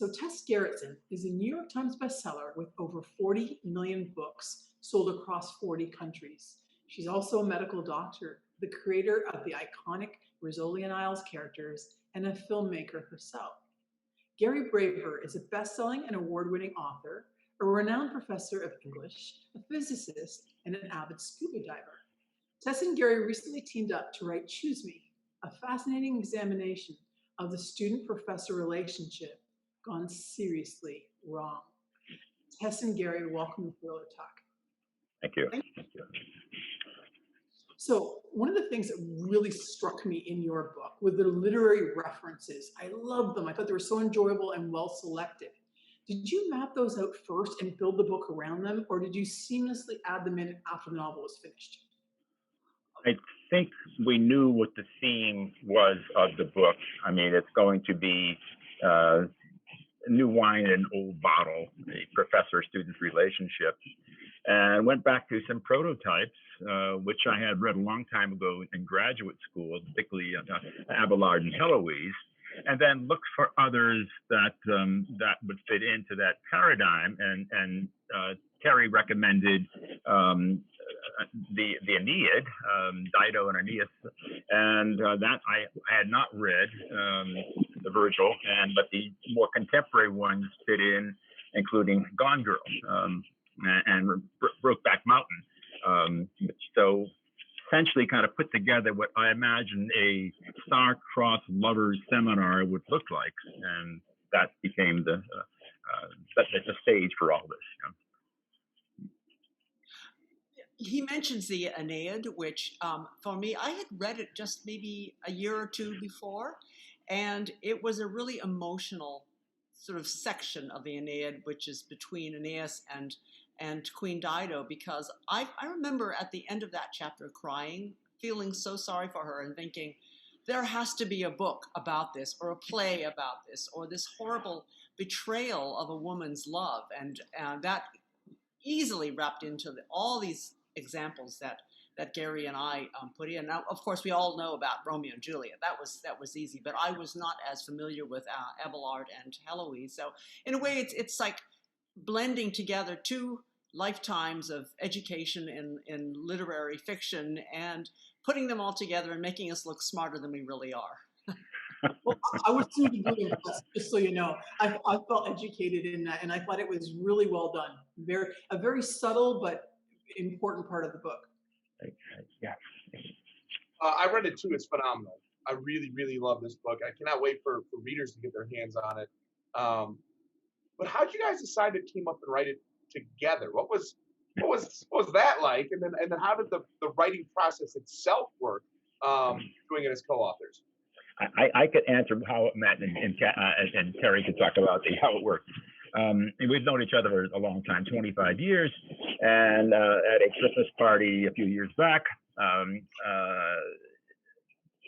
So Tess Gerritsen is a New York Times bestseller with over 40 million books sold across 40 countries. She's also a medical doctor, the creator of the iconic Rizzoli and Isles characters, and a filmmaker herself. Gary Braver is a best-selling and award-winning author, a renowned professor of English, a physicist, and an avid scuba diver. Tess and Gary recently teamed up to write Choose Me, a fascinating examination of the student-professor relationship gone seriously wrong. Tess and Gary, welcome to Thriller Talk. Thank you. Thank you. So one of the things that really struck me in your book were the literary references. I loved them. I thought they were so enjoyable and well selected. Did you map those out first and build the book around them, or did you seamlessly add them in after the novel was finished? I think we knew what the theme was of the book. I mean, it's going to be new wine in an old bottle, a professor-student relationship, and went back to some prototypes, which I had read a long time ago in graduate school, particularly Abelard and Heloise, and then looked for others that that would fit into that paradigm. And Terry recommended the Aeneid, Dido and Aeneas, and that I had not read, the Virgil, but the more contemporary ones fit in, including Gone Girl and Brokeback Mountain. So essentially kind of put together what I imagine a star-crossed lovers seminar would look like, and that became the stage for all this. He mentions the Aeneid, which for me, I had read it just maybe a year or two before, and it was a really emotional sort of section of the Aeneid, which is between Aeneas and Queen Dido, because I remember at the end of that chapter crying, feeling so sorry for her and thinking, there has to be a book about this, or a play about this, or this horrible betrayal of a woman's love, and that easily wrapped into all these examples that Gary and I put in. Now, of course, we all know about Romeo and Juliet. That was easy, but I was not as familiar with Abelard and Heloise. So in a way, it's like blending together two lifetimes of education in literary fiction and putting them all together and making us look smarter than we really are. Well, I was really impressed, just so you know. I felt educated in that, and I thought it was really well done. A very subtle but important part of the book. Yeah. I read it too. It's phenomenal. I really, really love this book. I cannot wait for readers to get their hands on it. But how did you guys decide to team up and write it together? What was that like? And then how did the writing process itself work? Doing it as co-authors. I could answer how it met, and Terry could talk about how it worked. And we've known each other for a long time, 25 years. And at a Christmas party a few years back,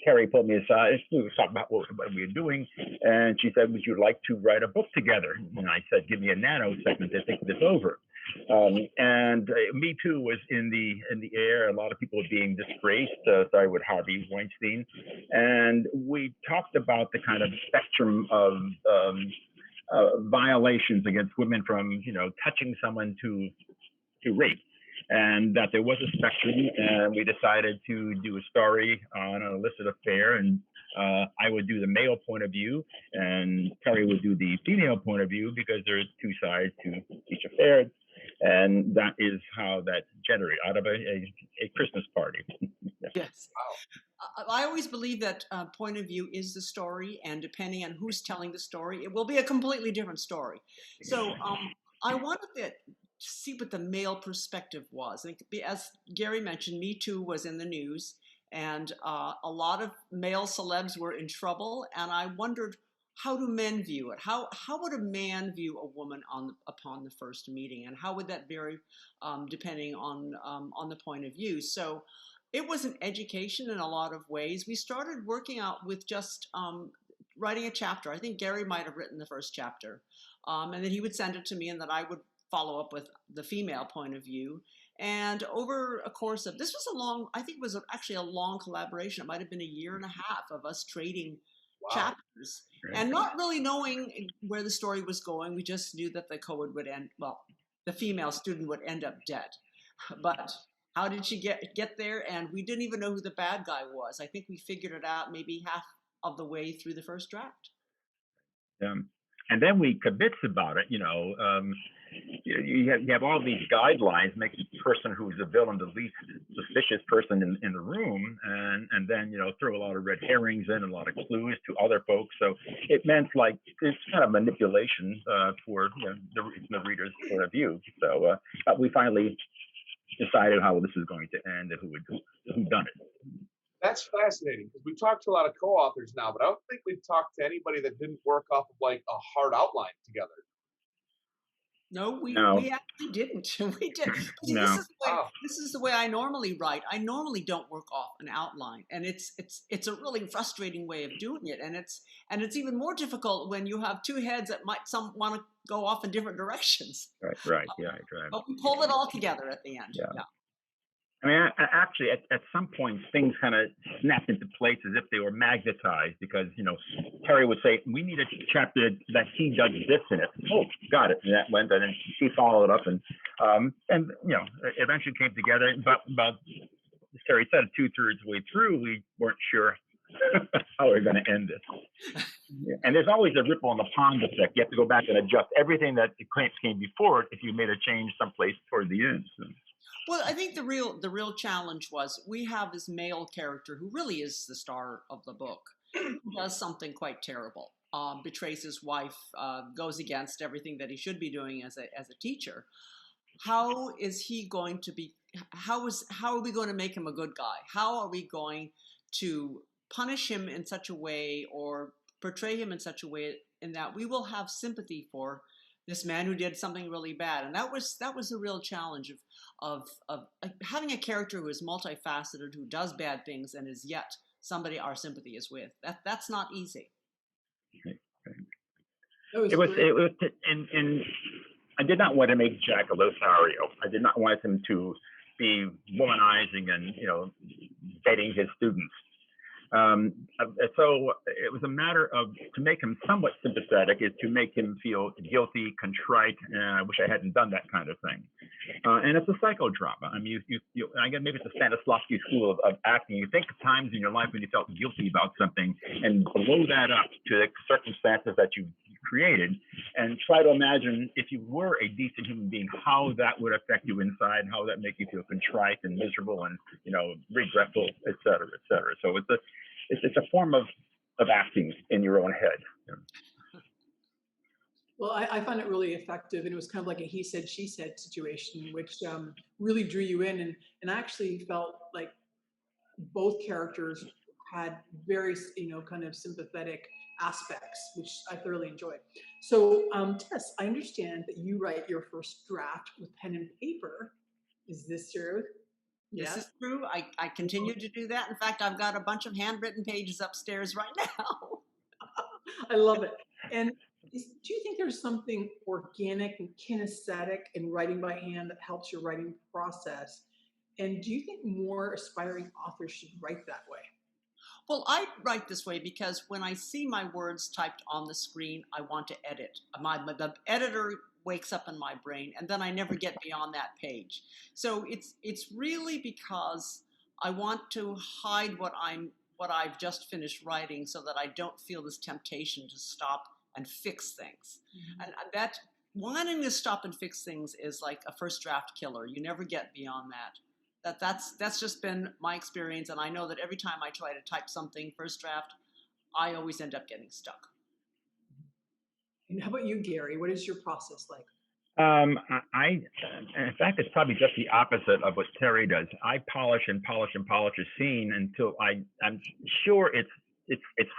Terry pulled me aside. We were talking about what we were doing, and she said, "Would you like to write a book together?" And I said, "Give me a nanosecond to think this over." And Me Too was in the air. A lot of people were being disgraced. Started with Harvey Weinstein, and we talked about the kind of spectrum of violations against women, from touching someone to rape, and that there was a spectrum. And we decided to do a story on an illicit affair, and I would do the male point of view, and Terry would do the female point of view, because there's two sides to each affair. And that is how that generated out of a Christmas party. Yes. I always believe that point of view is the story, and depending on who's telling the story, it will be a completely different story. So I wanted to see what the male perspective was. And as Gary mentioned, Me Too was in the news, and a lot of male celebs were in trouble, and I wondered, how do men view it? How would a man view a woman upon the first meeting, and how would that vary depending on the point of view? So it was an education in a lot of ways. We started working out with just writing a chapter. I think Gary might have written the first chapter, and then he would send it to me, and then I would follow up with the female point of view. And over a course of, this was I think it was actually a long collaboration. It might have been a year and a half of us trading Wow. chapters, and not really knowing where the story was going. We just knew that the co-ed would end, well, the female student would end up dead. But how did she get there? And we didn't even know who the bad guy was. I think we figured it out maybe half of the way through the first draft. And then we kibitz about it, you have all these guidelines, make the person who's the villain the least suspicious person in the room, and then throw a lot of red herrings in and a lot of clues to other folks. So it meant like it's kind of manipulation for the reader's point of view. So but we finally decided how this is going to end and who done it. That's fascinating because we've talked to a lot of co-authors now, but I don't think we've talked to anybody that didn't work off of like a hard outline together. No, we actually didn't. We did. See, No. This is the way I normally write. I normally don't work off an outline, and it's a really frustrating way of doing it. And it's even more difficult when you have two heads that might want to go off in different directions. Right. But we pull it all together at the end. Yeah. I mean, actually, at some point, things kind of snapped into place as if they were magnetized because, Terry would say, we need a chapter that he does this in it. Oh, got it. And that went, and then she followed up and eventually came together. But as Terry said, 2/3 way through, we weren't sure how we're going to end it. And there's always a ripple in the pond effect. You have to go back and adjust everything that came before it if you made a change someplace toward the end. So. Well, I think the real challenge was we have this male character who really is the star of the book, who does something quite terrible, betrays his wife, goes against everything that he should be doing as a teacher. How is he going to be? How are we going to make him a good guy? How are we going to punish him in such a way or portray him in such a way in that we will have sympathy for this man who did something really bad? And that was the real challenge of having a character who is multifaceted, who does bad things, and is yet somebody our sympathy is with. That's not easy. It was, and I did not want to make Jack a Lothario. I did not want him to be womanizing and dating his students. So it was a matter of, to make him somewhat sympathetic is to make him feel guilty, contrite, and I wish I hadn't done that kind of thing. And it's a psychodrama. I mean, I guess maybe it's a Stanislavski school of acting. You think of times in your life when you felt guilty about something and blow that up to the circumstances that you created and try to imagine if you were a decent human being, how that would affect you inside, how that make you feel contrite and miserable and, regretful, et cetera, et cetera. So it's a form of acting in your own head. Well, I found it really effective, and it was kind of like a he said, she said situation, which really drew you in, and I actually felt like both characters had very, kind of sympathetic aspects, which I thoroughly enjoyed. So, Tess, I understand that you write your first draft with pen and paper. Is this true? This is true. I continue to do that. In fact, I've got a bunch of handwritten pages upstairs right now. I love it. And do you think there's something organic and kinesthetic in writing by hand that helps your writing process? And do you think more aspiring authors should write that way? Well, I write this way because when I see my words typed on the screen, I want to edit. The editor wakes up in my brain, and then I never get beyond that page. So it's really because I want to hide what I've just finished writing, so that I don't feel this temptation to stop and fix things. Mm-hmm. And that wanting to stop and fix things is like a first draft killer. You never get beyond that. That's just been my experience, and I know that every time I try to type something first draft, I always end up getting stuck. And how about you, Gary? What is your process like? In fact, it's probably just the opposite of what Terry does. I polish and polish and polish a scene until I'm sure it's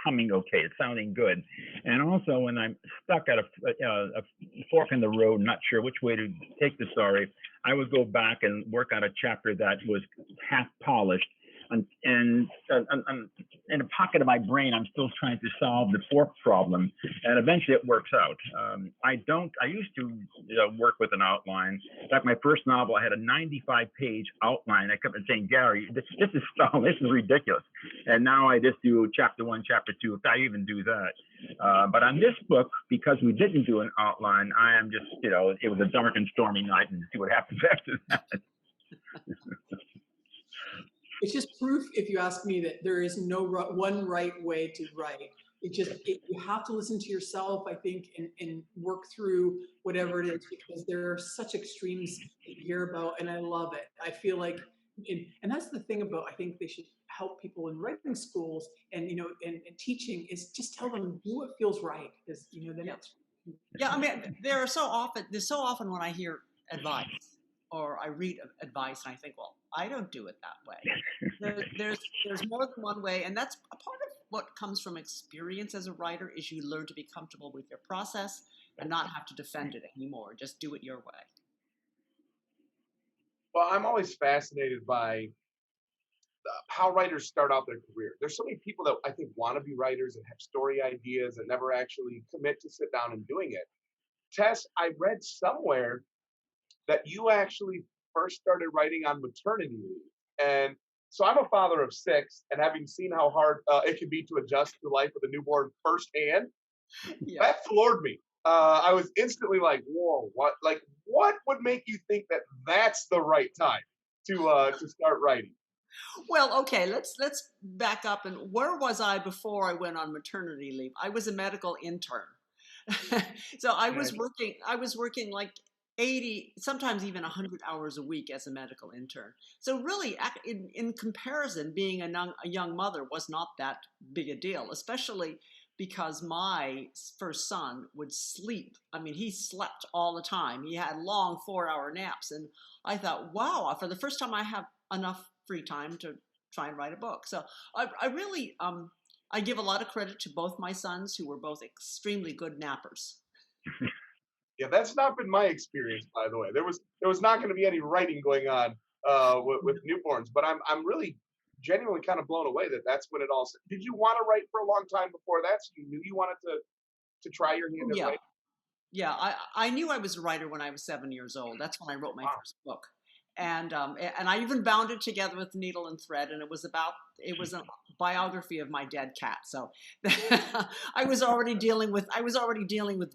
humming okay, it's sounding good. And also when I'm stuck at a fork in the road, not sure which way to take the story, I would go back and work on a chapter that was half polished and in a pocket of my brain, I'm still trying to solve the fork problem, and eventually it works out. I used to work with an outline. In fact, my first novel, I had a 95-page outline. I kept saying, Gary, this is stone. This is ridiculous. And now I just do chapter 1, chapter 2, if I even do that. But on this book, because we didn't do an outline, I am just, it was a dark and stormy night, and see what happens after that. It's just proof, if you ask me, that there is no one right way to write. You have to listen to yourself, I think, and work through whatever it is, because there are such extremes to hear about, and I love it. I feel like, and that's the thing about, I think they should help people in writing schools and, and teaching, is just tell them, do what feels right, because, then it's. Yeah, I mean, there's so often when I hear advice or I read advice and I think, well, I don't do it that way. There's more than one way, and that's a part of what comes from experience as a writer, is you learn to be comfortable with your process and not have to defend it anymore. Just do it your way. Well, I'm always fascinated by how writers start out their career. There's so many people that I think want to be writers and have story ideas and never actually commit to sit down and doing it. Tess, I read somewhere that you actually first started writing on maternity leave. And so I'm a father of 6, and having seen how hard it can be to adjust to life with a newborn firsthand, that floored me. I was instantly like, whoa, what would make you think that that's the right time to start writing? Well, okay, let's back up. And where was I before I went on maternity leave? I was a medical intern. So I was working like 80, sometimes even 100 hours a week as a medical intern. So really, in comparison, being a young mother was not that big a deal, especially because my first son would sleep. I mean, he slept all the time. He had long 4-hour naps. And I thought, wow, for the first time I have enough free time to try and write a book. So I really, I give a lot of credit to both my sons, who were both extremely good nappers. Yeah, that's not been my experience, by the way. There was not going to be any writing going on with newborns, but I'm really genuinely kind of blown away that that's when it all. Did you want to write for a long time before that? So you knew you wanted to try your hand at writing? Yeah, I knew I was a writer when I was 7 years old. That's when I wrote my first book. And I even bound it together with needle and thread, and it was a biography of my dead cat. So I was already dealing with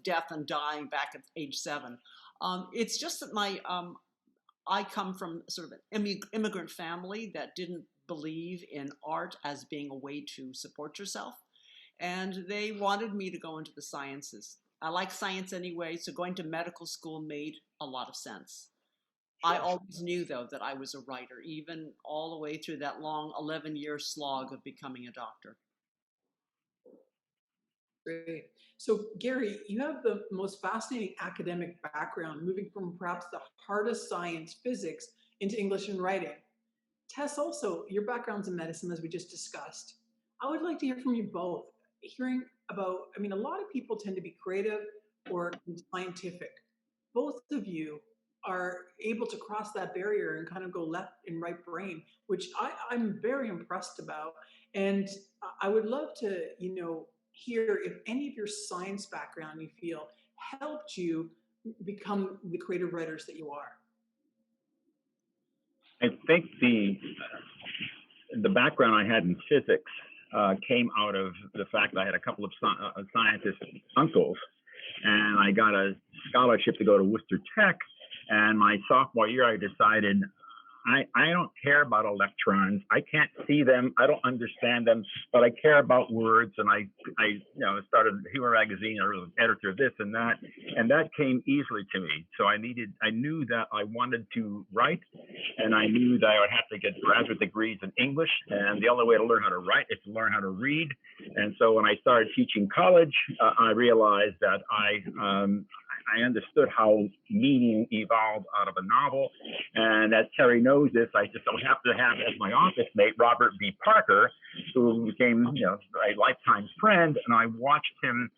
death and dying back at age 7. It's just that I come from sort of an immigrant family that didn't believe in art as being a way to support yourself, and they wanted me to go into the sciences. I like science anyway, so going to medical school made a lot of sense. I always knew, though, that I was a writer, even all the way through that long 11-year slog of becoming a doctor. Great. So, Gary, you have the most fascinating academic background, moving from perhaps the hardest science, physics, into English and writing. Tess, also, your background's in medicine, as we just discussed. I would like to hear from you both, hearing about, a lot of people tend to be creative or scientific. Both of you are able to cross that barrier and kind of go left and right brain, which I'm very impressed about. And I would love to, hear if any of your science background you feel helped you become the creative writers that you are. I think the background I had in physics came out of the fact that I had a couple of scientist uncles, and I got a scholarship to go to Worcester Tech. And my sophomore year, I decided I don't care about electrons. I can't see them. I don't understand them, but I care about words. And I started Humor Magazine, or was editor of this and that came easily to me. So I knew that I wanted to write, and I knew that I would have to get graduate degrees in English. And the only way to learn how to write is to learn how to read. And so when I started teaching college, I realized that I understood how meaning evolved out of a novel. And as Terry knows this, I just so happen to have as my office mate Robert B. Parker, who became a lifetime friend, and I watched him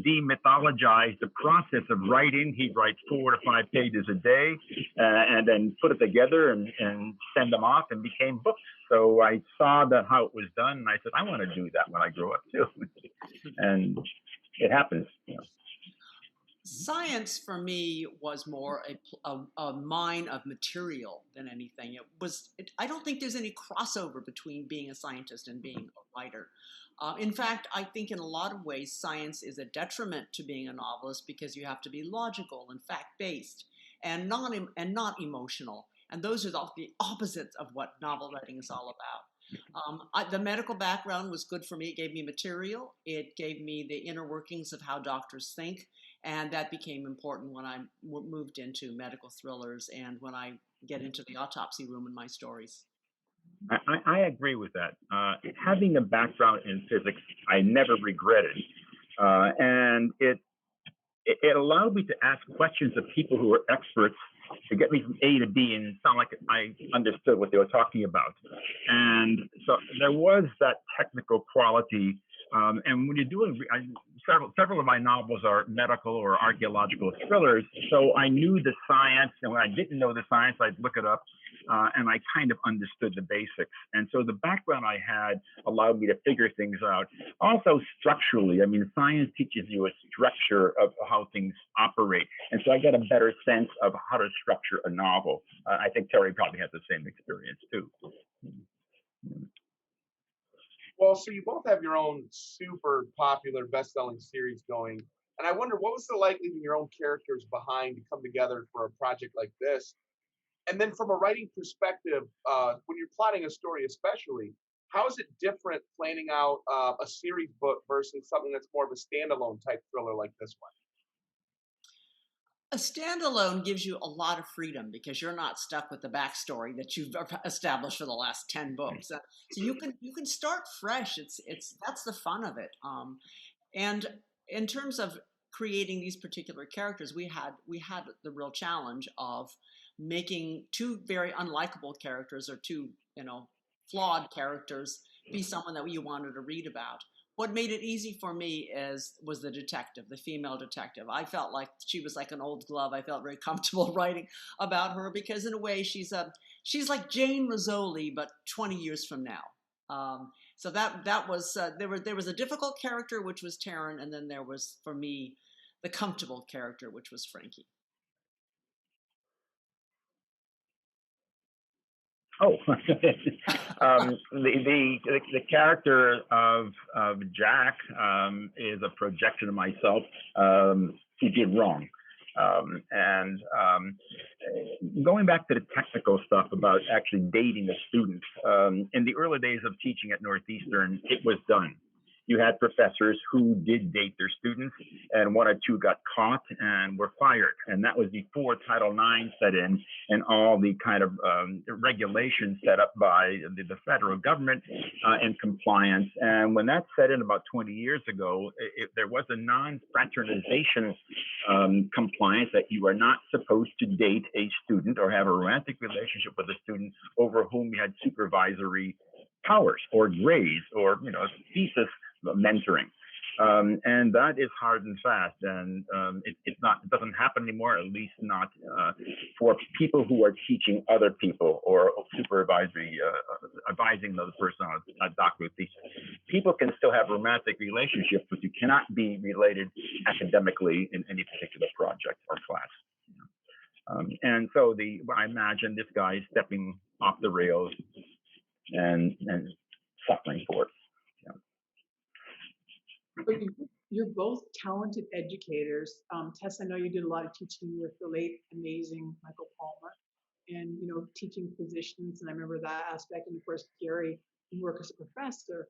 demythologize the process of writing. He'd write 4 to 5 pages a day, and then put it together and send them off, and became books. So I saw that how it was done, and I said, I want to do that when I grow up too. And it happens. Science for me was more a mine of material than anything. I don't think there's any crossover between being a scientist and being a writer. In fact, I think in a lot of ways, science is a detriment to being a novelist because you have to be logical and fact-based and not emotional. And those are the opposites of what novel writing is all about. The medical background was good for me. It gave me material. It gave me the inner workings of how doctors think. And that became important when I moved into medical thrillers and when I get into the autopsy room in my stories. I agree with that. Having a background in physics, I never regretted. And it allowed me to ask questions of people who were experts to get me from A to B and sound like I understood what they were talking about. And so there was that technical quality. And when you're doing, several of my novels are medical or archaeological thrillers, so I knew the science, and when I didn't know the science, I'd look it up, and I kind of understood the basics. And so the background I had allowed me to figure things out. Also structurally, I mean, science teaches you a structure of how things operate. And so I got a better sense of how to structure a novel. I think Terry probably had the same experience too. Well, so you both have your own super popular best-selling series going, and I wonder what was the likelihood your own characters behind to come together for a project like this? And then from a writing perspective, when you're plotting a story, especially, how is it different planning out a series book versus something that's more of a standalone type thriller like this one? A standalone gives you a lot of freedom because you're not stuck with the backstory that you've established for the last 10 books. So you can start fresh. That's the fun of it. And in terms of creating these particular characters, we had the real challenge of making 2 very unlikable characters or 2 flawed characters be someone that you wanted to read about. What made it easy for me was the detective, the female detective. I felt like she was like an old glove. I felt very comfortable writing about her because in a way she's like Jane Rizzoli, but 20 years from now. So that was there was a difficult character, which was Taryn, and then there was, for me, the comfortable character, which was Frankie. Oh, the character of Jack is a projection of myself who did wrong. And going back to the technical stuff about actually dating a student, in the early days of teaching at Northeastern, it was done. You had professors who did date their students, and 1 or 2 got caught and were fired. And that was before Title IX set in and all the kind of regulations set up by the federal government in compliance. And when that set in about 20 years ago, there was a non-fraternization compliance that you are not supposed to date a student or have a romantic relationship with a student over whom you had supervisory powers or grades or thesis mentoring. And that is hard and fast, and it doesn't happen anymore, at least not for people who are teaching other people or supervisory advising another person on a doctoral thesis. People can still have romantic relationships, but you cannot be related academically in any particular project or class. And so I imagine this guy stepping off the rails and suffering for it. But you're both talented educators. Tess, I know you did a lot of teaching with the late, amazing Michael Palmer, and teaching physicians. And I remember that aspect. And of course, Gary, you work as a professor.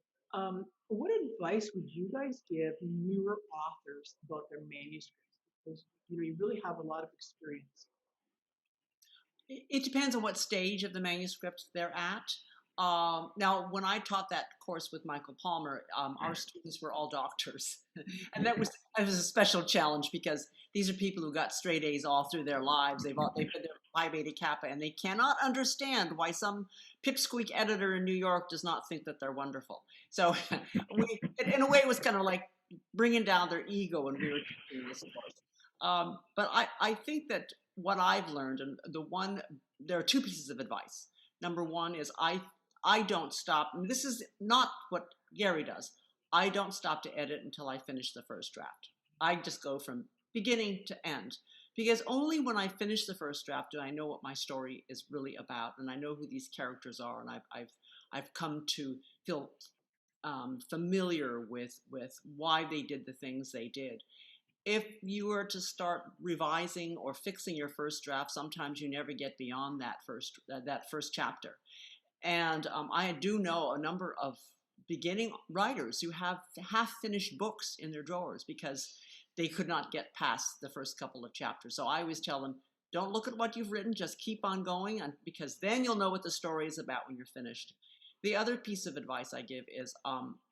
What advice would you guys give newer authors about their manuscripts? Because you really have a lot of experience. It depends on what stage of the manuscript they're at. Now, when I taught that course with Michael Palmer, our students were all doctors, and that was a special challenge because these are people who got straight A's all through their lives. They've been there Phi Beta Kappa, and they cannot understand why some pipsqueak editor in New York does not think that they're wonderful. So, in a way, it was kind of like bringing down their ego when we were teaching this course. But I think that what I've learned, and there are two pieces of advice. Number one is I don't stop. And this is not what Gary does. I don't stop to edit until I finish the first draft. I just go from beginning to end, because only when I finish the first draft do I know what my story is really about, and I know who these characters are, and I've come to feel familiar with why they did the things they did. If you were to start revising or fixing your first draft, sometimes you never get beyond that first chapter. And I do know a number of beginning writers who have half-finished books in their drawers because they could not get past the first couple of chapters. So I always tell them, don't look at what you've written, just keep on going, because then you'll know what the story is about when you're finished. The other piece of advice I give is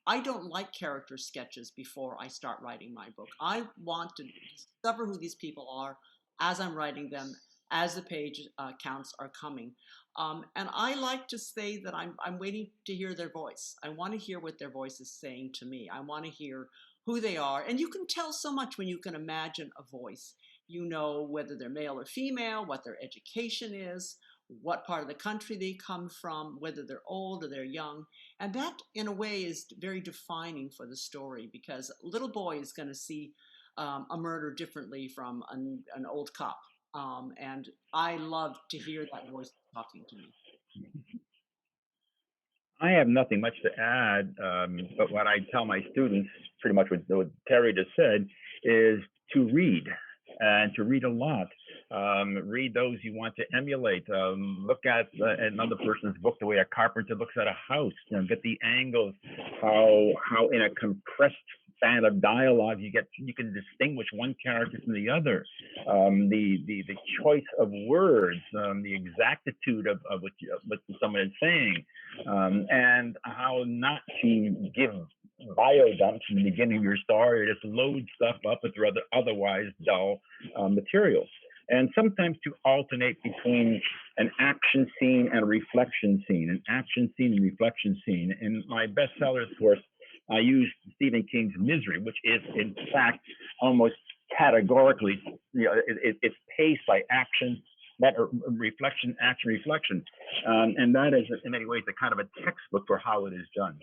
I don't like character sketches before I start writing my book. I want to discover who these people are as I'm writing them, as the page counts are coming. And I like to say that I'm waiting to hear their voice. I want to hear what their voice is saying to me. I want to hear who they are. And you can tell so much when you can imagine a voice. You know whether they're male or female, what their education is, what part of the country they come from, whether they're old or they're young. And that, in a way, is very defining for the story, because a little boy is going to see a murder differently from an old cop. And I love to hear that voice talking to me. I have nothing much to add, but what I tell my students, pretty much what Terry just said, is to read, and to read a lot. Read those you want to emulate. Look at another person's book the way a carpenter looks at a house. Get the angles, how in a compressed span of dialogue you can distinguish one character from the other. The choice of words, the exactitude of what someone is saying, and how not to give bio dumps in the beginning of your story, or just load stuff up with otherwise dull materials. And sometimes to alternate between an action scene and a reflection scene, an action scene and reflection scene. In my bestsellers course, I used Stephen King's Misery, which is in fact almost categorically, it's paced by action, that reflection, action, reflection. And that is in many ways a kind of a textbook for how it is done.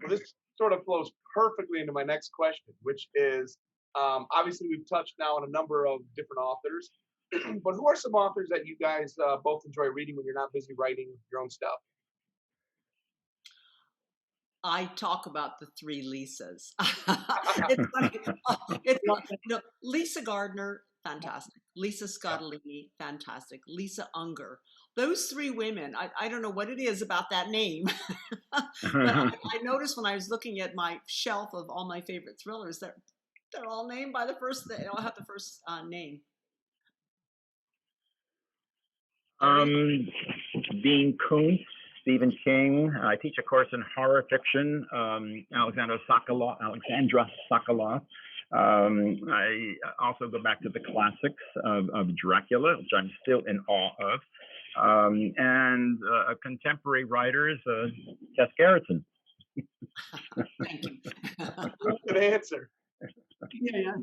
Well, this sort of flows perfectly into my next question, which is, obviously we've touched now on a number of different authors, but who are some authors that you guys both enjoy reading when you're not busy writing your own stuff? I talk about the three Lisas. It's funny. Lisa Gardner, fantastic. Lisa Scottolini, fantastic. Lisa Unger. Those three women, I don't know what it is about that name, but I noticed when I was looking at my shelf of all my favorite thrillers that they're all named by the first, they all have the first name. Dean Koontz, Stephen King. I teach a course in horror fiction. Alexandra Sokoloff. I also go back to the classics of Dracula, which I'm still in awe of, and contemporary writers, TESS GERRITSEN. Thank you. Good answer. Yeah,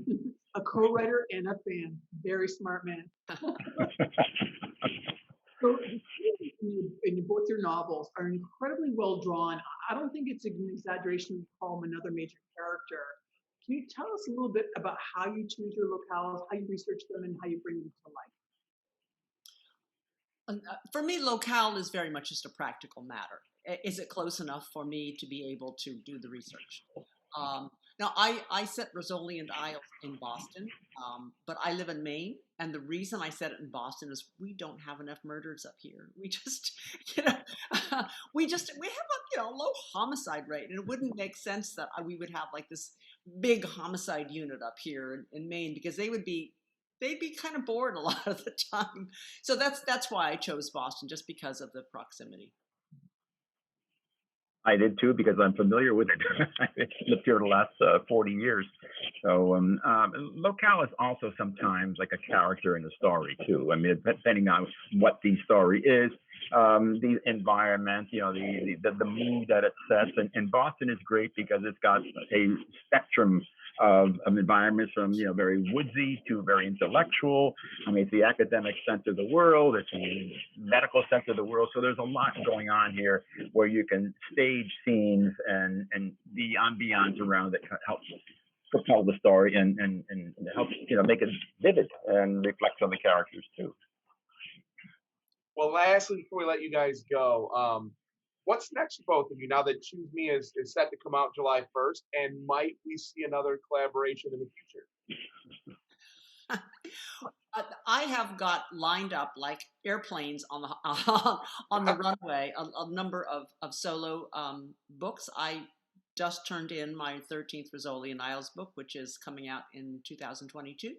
a co-writer and a fan. Very smart man. So, in both your novels are incredibly well drawn. I don't think it's an exaggeration to call them another major character. Can you tell us a little bit about how you choose your locales, how you research them, and how you bring them to life? For me, locale is very much just a practical matter. Is it close enough for me to be able to do the research? Now, I set Rizzoli and Isles in Boston, but I live in Maine, and the reason I set it in Boston is we don't have enough murders up here. We just, we have a low homicide rate, and it wouldn't make sense that we would have like this big homicide unit up here in Maine, because they would be they'd be kind of bored a lot of the time. So that's why I chose Boston, just because of the proximity. I did too, because I'm familiar with it. I've lived here the last 40 years. So locale is also sometimes like a character in the story too. I mean, depending on what the story is, the environment, you know, the mood that it sets. And Boston is great because it's got a spectrum of environments from, you know, very woodsy to very intellectual. I mean, it's the academic center of the world, it's the medical center of the world. So there's a lot going on here where you can stage scenes and the ambiance around it helps propel the story and helps, you know, make it vivid and reflects on the characters too. Well, lastly, before we let you guys go, what's next for both of you now that Choose Me is set to come out July 1st? And might we see another collaboration in the future? I have got lined up like airplanes on the on the runway a number of solo books. I just turned in my 13th Rizzoli and Isles book, which is coming out in 2022.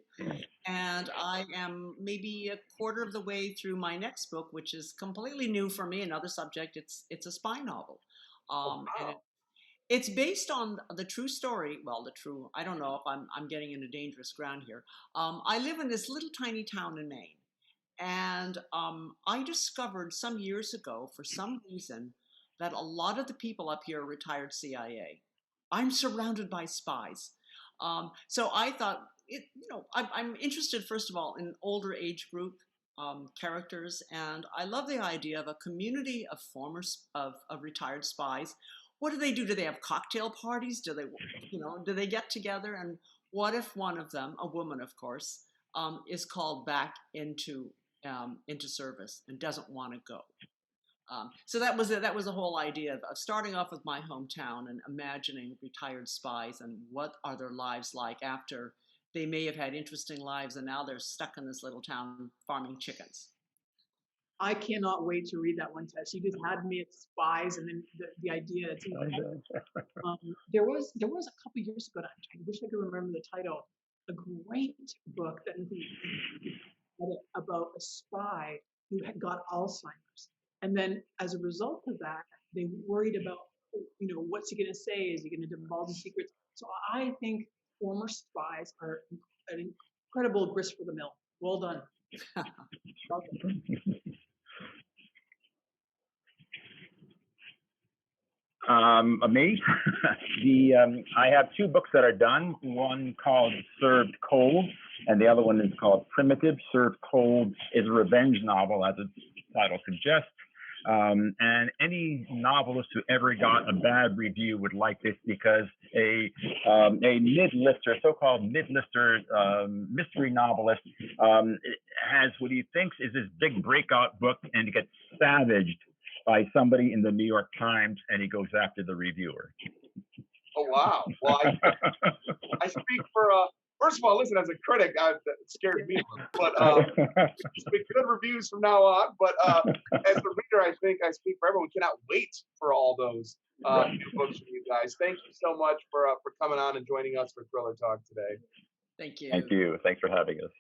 And I am maybe a quarter of the way through my next book, which is completely new for me, another subject. It's a spy novel. And it's based on the true story. Well, I don't know if I'm getting into dangerous ground here. I live in this little tiny town in Maine. And I discovered some years ago, for some reason, that a lot of the people up here are retired CIA. I'm surrounded by spies. So I thought, I'm interested, first of all, in older age group characters. And I love the idea of a community of of retired spies. What do they do? Do they have cocktail parties? Do they get together? And what if one of them, a woman, of course, is called back into service and doesn't want to go? So that was the whole idea of starting off with my hometown and imagining retired spies and what are their lives like after they may have had interesting lives and now they're stuck in this little town farming chickens. I cannot wait to read that one, Tess. You just had me at spies, and then the idea. There was a couple years ago. I wish I could remember the title. A great book that about a spy who had got Alzheimer's, and then as a result of that, they worried about, what's he going to say? Is he going to divulge the secrets? So I think former spies are an incredible grist for the mill. Well done. Me, I have two books that are done. One called Served Cold, and the other one is called Primitive. Served Cold is a revenge novel, as its title suggests. And any novelist who ever got a bad review would like this, because a mid-lister, so-called mid-lister mystery novelist has what he thinks is his big breakout book, and he gets savaged by somebody in the New York Times, and he goes after the reviewer. Oh, wow. Well, I speak for, first of all, listen, as a critic, that scares me, but speak good reviews from now on. But as a reader, I think I speak for everyone. We cannot wait for all those new books from you guys. Thank you so much for coming on and joining us for Thriller Talk today. Thank you. Thank you. Thanks for having us.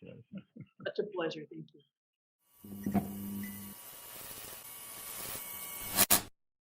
Such a pleasure. Thank you.